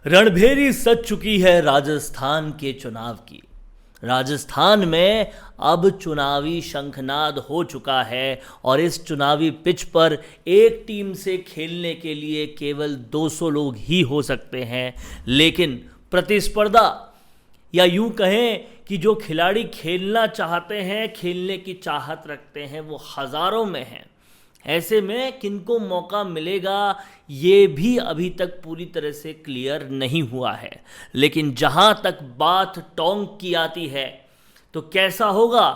रणभेरी सज चुकी है राजस्थान के चुनाव की। राजस्थान में अब चुनावी शंखनाद हो चुका है और इस चुनावी पिच पर एक टीम से खेलने के लिए केवल 200 लोग ही हो सकते हैं, लेकिन प्रतिस्पर्धा या यूं कहें कि जो खिलाड़ी खेलना चाहते हैं, खेलने की चाहत रखते हैं, वो हज़ारों में हैं। ऐसे में किनको मौका मिलेगा ये भी अभी तक पूरी तरह से क्लियर नहीं हुआ है। लेकिन जहां तक बात टोंक की आती है तो कैसा होगा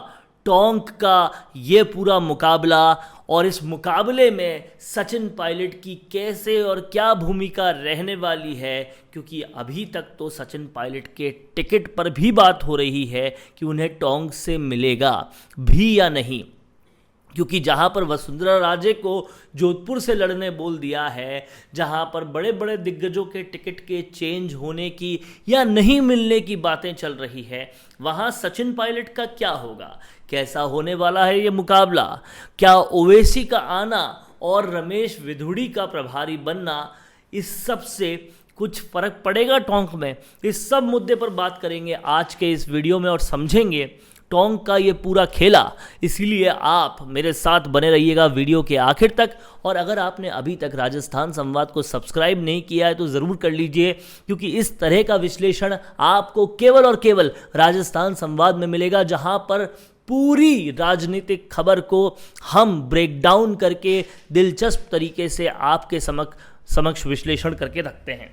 टोंक का ये पूरा मुकाबला, और इस मुकाबले में सचिन पायलट की कैसे और क्या भूमिका रहने वाली है, क्योंकि अभी तक तो सचिन पायलट के टिकट पर भी बात हो रही है कि उन्हें टोंक से मिलेगा भी या नहीं। क्योंकि जहाँ पर वसुंधरा राजे को जोधपुर से लड़ने बोल दिया है, जहाँ पर बड़े बड़े दिग्गजों के टिकट के चेंज होने की या नहीं मिलने की बातें चल रही है, वहाँ सचिन पायलट का क्या होगा, कैसा होने वाला है ये मुकाबला, क्या ओवैसी का आना और रमेश विधुड़ी का प्रभारी बनना, इस सब से कुछ फ़र्क पड़ेगा टोंक में। इस सब मुद्दे पर बात करेंगे आज के इस वीडियो में और समझेंगे टोंक का ये पूरा खेला। इसीलिए आप मेरे साथ बने रहिएगा वीडियो के आखिर तक। और अगर आपने अभी तक राजस्थान संवाद को सब्सक्राइब नहीं किया है तो ज़रूर कर लीजिए, क्योंकि इस तरह का विश्लेषण आपको केवल और केवल राजस्थान संवाद में मिलेगा, जहां पर पूरी राजनीतिक खबर को हम ब्रेक डाउन करके दिलचस्प तरीके से आपके समक्ष विश्लेषण करके रखते हैं।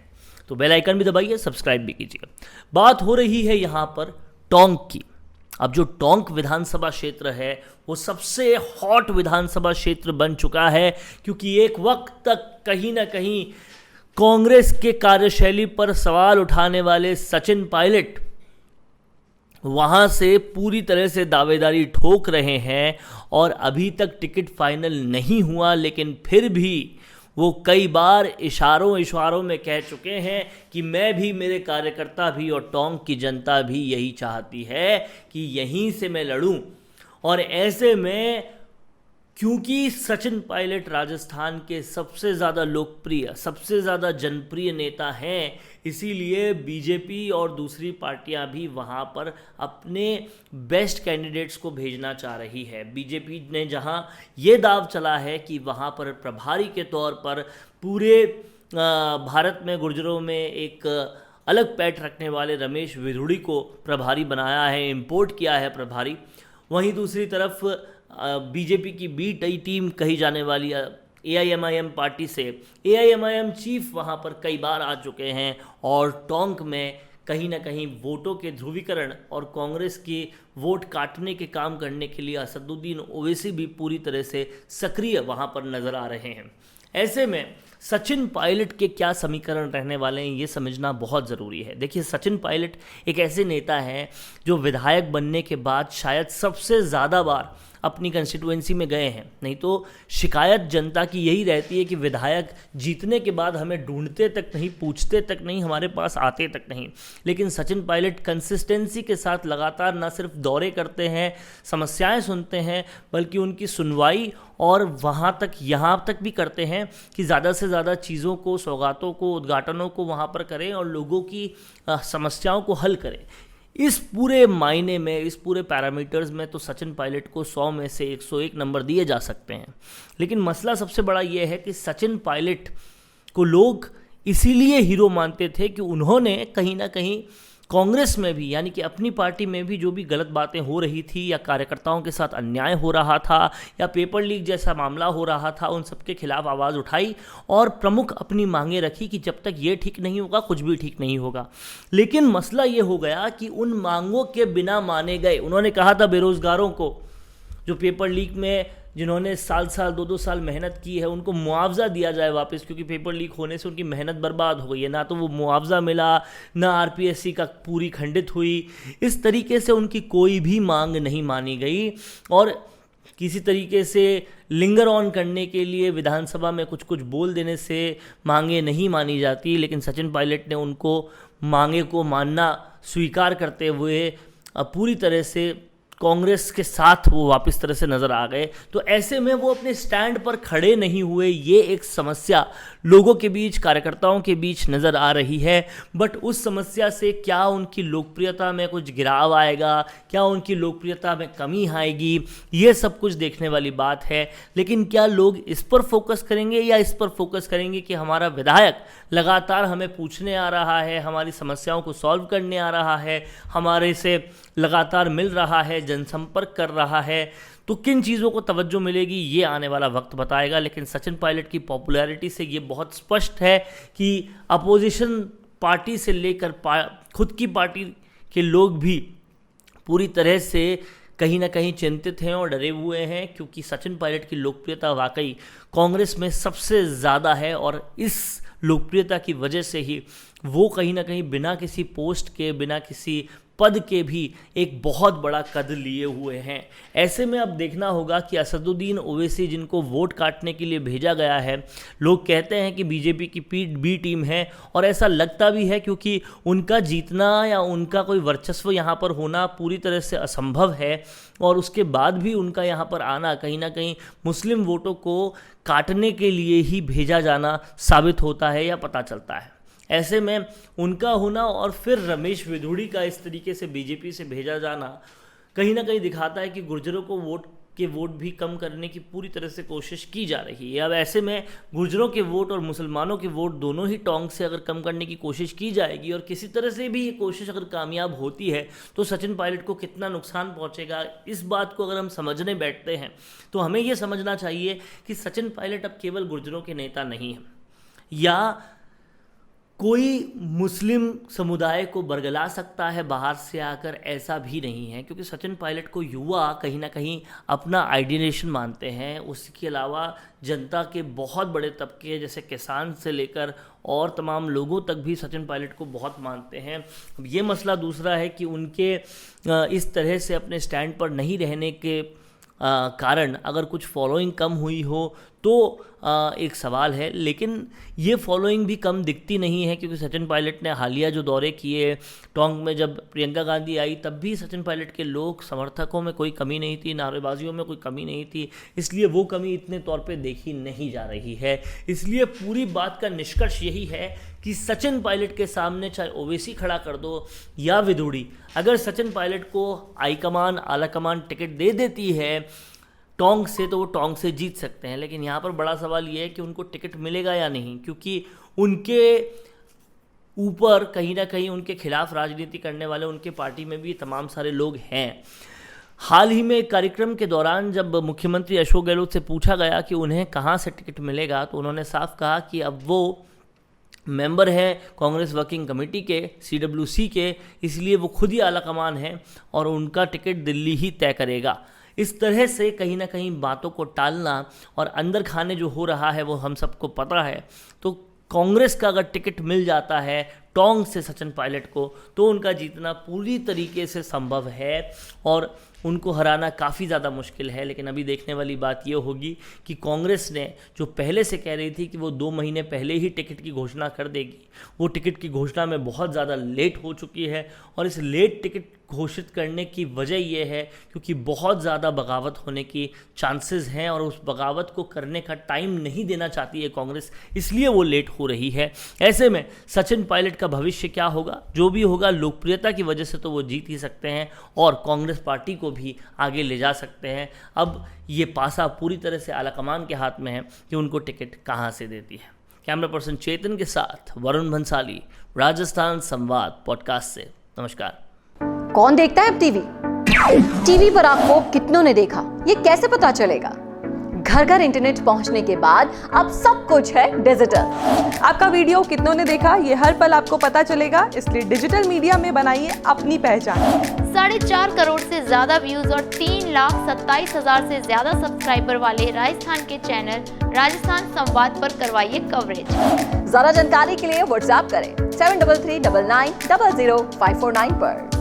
तो बेल आइकन भी दबाइए, सब्सक्राइब भी कीजिए। बात हो रही है यहाँ पर टोंक की। अब जो टोंक विधानसभा क्षेत्र है वो सबसे हॉट विधानसभा क्षेत्र बन चुका है, क्योंकि एक वक्त तक कहीं ना कहीं कांग्रेस के कार्यशैली पर सवाल उठाने वाले सचिन पायलट वहां से पूरी तरह से दावेदारी ठोक रहे हैं और अभी तक टिकट फाइनल नहीं हुआ, लेकिन फिर भी वो कई बार इशारों में कह चुके हैं कि मैं भी, मेरे कार्यकर्ता भी और टोंक की जनता भी यही चाहती है कि यहीं से मैं लड़ूं। और ऐसे में क्योंकि सचिन पायलट राजस्थान के सबसे ज़्यादा लोकप्रिय, सबसे ज़्यादा जनप्रिय नेता हैं, इसीलिए बीजेपी और दूसरी पार्टियां भी वहां पर अपने बेस्ट कैंडिडेट्स को भेजना चाह रही है। बीजेपी ने जहां ये दाव चला है कि वहां पर प्रभारी के तौर पर पूरे भारत में गुर्जरों में एक अलग पैठ रखने वाले रमेश विधुड़ी को प्रभारी बनाया है, इम्पोर्ट किया है प्रभारी। वहीं दूसरी तरफ बीजेपी की बी टीम कही जाने वाली AIMIM पार्टी से AIMIM चीफ वहां पर कई बार आ चुके हैं और टोंक में कहीं ना कहीं वोटों के ध्रुवीकरण और कांग्रेस की वोट काटने के काम करने के लिए असदुद्दीन ओवैसी भी पूरी तरह से सक्रिय वहां पर नजर आ रहे हैं। ऐसे में सचिन पायलट के क्या समीकरण रहने वाले हैं ये समझना बहुत ज़रूरी है। देखिए, सचिन पायलट एक ऐसे नेता हैं जो विधायक बनने के बाद शायद सबसे ज़्यादा बार अपनी कंस्टिट्यूएंसी में गए हैं। नहीं तो शिकायत जनता की यही रहती है कि विधायक जीतने के बाद हमें ढूंढते तक नहीं, पूछते तक नहीं, हमारे पास आते तक नहीं। लेकिन सचिन पायलट कंसिस्टेंसी के साथ लगातार न सिर्फ दौरे करते हैं, समस्याएं सुनते हैं, बल्कि उनकी सुनवाई और वहाँ तक, यहाँ तक भी करते हैं कि ज़्यादा से ज़्यादा चीज़ों को, सौगातों को, उद्घाटनों को वहाँ पर करें और लोगों की समस्याओं को हल करें। इस पूरे मायने में, इस पूरे पैरामीटर्स में तो सचिन पायलट को 100 में से 101 नंबर दिए जा सकते हैं। लेकिन मसला सबसे बड़ा ये है कि सचिन पायलट को लोग इसीलिए हीरो मानते थे कि उन्होंने कहीं ना कहीं कांग्रेस में भी, यानी कि अपनी पार्टी में भी जो भी गलत बातें हो रही थी या कार्यकर्ताओं के साथ अन्याय हो रहा था या पेपर लीक जैसा मामला हो रहा था, उन सबके खिलाफ आवाज़ उठाई और प्रमुख अपनी मांगें रखी कि जब तक ये ठीक नहीं होगा कुछ भी ठीक नहीं होगा। लेकिन मसला ये हो गया कि उन मांगों के बिना माने गए। उन्होंने कहा था बेरोज़गारों को, जो पेपर लीक में जिन्होंने साल 2-2 साल मेहनत की है, उनको मुआवजा दिया जाए वापस, क्योंकि पेपर लीक होने से उनकी मेहनत बर्बाद हो गई है। ना तो वो मुआवजा मिला, ना RPSC का पूरी खंडित हुई। इस तरीके से उनकी कोई भी मांग नहीं मानी गई और किसी तरीके से लिंगर ऑन करने के लिए विधानसभा में कुछ कुछ बोल देने से मांगे नहीं मानी जाती। लेकिन सचिन पायलट ने उनको मांगे को मानना स्वीकार करते हुए पूरी तरह से कांग्रेस के साथ वो वापस तरह से नज़र आ गए। तो ऐसे में वो अपने स्टैंड पर खड़े नहीं हुए, ये एक समस्या लोगों के बीच, कार्यकर्ताओं के बीच नज़र आ रही है। बट उस समस्या से क्या उनकी लोकप्रियता में कुछ गिराव आएगा, क्या उनकी लोकप्रियता में कमी आएगी, ये सब कुछ देखने वाली बात है। लेकिन क्या लोग इस पर फोकस करेंगे या इस पर फोकस करेंगे कि हमारा विधायक लगातार हमें पूछने आ रहा है, हमारी समस्याओं को सॉल्व करने आ रहा है, हमारे से लगातार मिल रहा है, जनसंपर्क कर रहा है, तो किन चीज़ों को तवज्जो मिलेगी ये आने वाला वक्त बताएगा। लेकिन सचिन पायलट की पॉपुलैरिटी से ये बहुत स्पष्ट है कि अपोजिशन पार्टी से लेकर खुद की पार्टी के लोग भी पूरी तरह से कहीं ना कहीं चिंतित हैं और डरे हुए हैं, क्योंकि सचिन पायलट की लोकप्रियता वाकई कांग्रेस में सबसे ज़्यादा है और इस लोकप्रियता की वजह से ही वो कहीं ना कहीं बिना किसी पोस्ट के, बिना किसी पद के भी एक बहुत बड़ा कद लिए हुए हैं। ऐसे में अब देखना होगा कि असदुद्दीन ओवैसी, जिनको वोट काटने के लिए भेजा गया है, लोग कहते हैं कि बीजेपी की बी टीम है, और ऐसा लगता भी है क्योंकि उनका जीतना या उनका कोई वर्चस्व यहाँ पर होना पूरी तरह से असंभव है, और उसके बाद भी उनका यहाँ पर आना कहीं ना कहीं मुस्लिम वोटों को काटने के लिए ही भेजा जाना साबित होता है या पता चलता है। ऐसे में उनका होना और फिर रमेश विधुड़ी का इस तरीके से बीजेपी से भेजा जाना कहीं ना कहीं दिखाता है कि गुर्जरों को वोट भी कम करने की पूरी तरह से कोशिश की जा रही है। अब ऐसे में गुर्जरों के वोट और मुसलमानों के वोट दोनों ही टोंक से अगर कम करने की कोशिश की जाएगी, और किसी तरह से भी ये कोशिश अगर कामयाब होती है, तो सचिन पायलट को कितना नुकसान पहुंचेगा, इस बात को अगर हम समझने बैठते हैं तो हमें ये समझना चाहिए कि सचिन पायलट अब केवल गुर्जरों के नेता नहीं हैं या कोई मुस्लिम समुदाय को बरगला सकता है बाहर से आकर, ऐसा भी नहीं है, क्योंकि सचिन पायलट को युवा कहीं ना कहीं अपना आइडियलेशन मानते हैं। उसके अलावा जनता के बहुत बड़े तबके जैसे किसान से लेकर और तमाम लोगों तक भी सचिन पायलट को बहुत मानते हैं। अब ये मसला दूसरा है कि उनके इस तरह से अपने स्टैंड पर नहीं रहने के कारण अगर कुछ फॉलोइंग कम हुई हो तो एक सवाल है। लेकिन ये फॉलोइंग भी कम दिखती नहीं है, क्योंकि सचिन पायलट ने हालिया जो दौरे किए टोंक में, जब प्रियंका गांधी आई तब भी सचिन पायलट के लोग समर्थकों में कोई कमी नहीं थी, नारेबाजियों में कोई कमी नहीं थी, इसलिए वो कमी इतने तौर पे देखी नहीं जा रही है। इसलिए पूरी बात का निष्कर्ष यही है कि सचिन पायलट के सामने चाहे ओवैसी खड़ा कर दो या विधुड़ी, अगर सचिन पायलट को हाईकमान आला कमान टिकट दे देती है टोंक से, तो वो टोंक से जीत सकते हैं। लेकिन यहाँ पर बड़ा सवाल ये है कि उनको टिकट मिलेगा या नहीं, क्योंकि उनके ऊपर कहीं ना कहीं उनके खिलाफ राजनीति करने वाले उनके पार्टी में भी तमाम सारे लोग हैं। हाल ही में एक कार्यक्रम के दौरान जब मुख्यमंत्री अशोक गहलोत से पूछा गया कि उन्हें कहाँ से टिकट मिलेगा, तो उन्होंने साफ कहा कि अब वो मेंबर हैं कांग्रेस वर्किंग कमेटी के, CWC के, इसलिए वो खुद ही आला कमान हैं और उनका टिकट दिल्ली ही तय करेगा। इस तरह से कहीं ना कहीं बातों को टालना और अंदर खाने जो हो रहा है वो हम सबको पता है। तो कांग्रेस का अगर टिकट मिल जाता है टोंक से सचिन पायलट को, तो उनका जीतना पूरी तरीके से संभव है और उनको हराना काफ़ी ज़्यादा मुश्किल है। लेकिन अभी देखने वाली बात ये होगी कि कांग्रेस ने जो पहले से कह रही थी कि वो 2 महीने पहले ही टिकट की घोषणा कर देगी, वो टिकट की घोषणा में बहुत ज़्यादा लेट हो चुकी है। और इस लेट टिकट घोषित करने की वजह यह है क्योंकि बहुत ज़्यादा बगावत होने की चांसेस हैं और उस बगावत को करने का टाइम नहीं देना चाहती है कांग्रेस, इसलिए वो लेट हो रही है। ऐसे में सचिन पायलट का भविष्य क्या होगा, जो भी होगा लोकप्रियता की वजह से तो वो जीत ही सकते हैं और कांग्रेस पार्टी को भी आगे ले जा सकते हैं। अब ये पासा पूरी तरह से आलाकमान के हाथ में है कि उनको टिकट कहाँ से देती है। कैमरा पर्सन चेतन के साथ वरुण भंसाली, राजस्थान संवाद पॉडकास्ट से। नमस्कार। कौन देखता है अब टीवी पर आपको कितनों ने देखा, ये कैसे पता चलेगा? घर घर इंटरनेट पहुंचने के बाद अब सब कुछ है डिजिटल। आपका वीडियो कितनों ने देखा ये हर पल आपको पता चलेगा, इसलिए डिजिटल मीडिया में बनाइए अपनी पहचान। 4.5 करोड़ से ज्यादा व्यूज और 3,27,000 से ज्यादा सब्सक्राइबर वाले राजस्थान के चैनल राजस्थान संवाद पर करवाइए कवरेज। ज्यादा जानकारी के लिए व्हाट्सएप करें 7339900549 पर।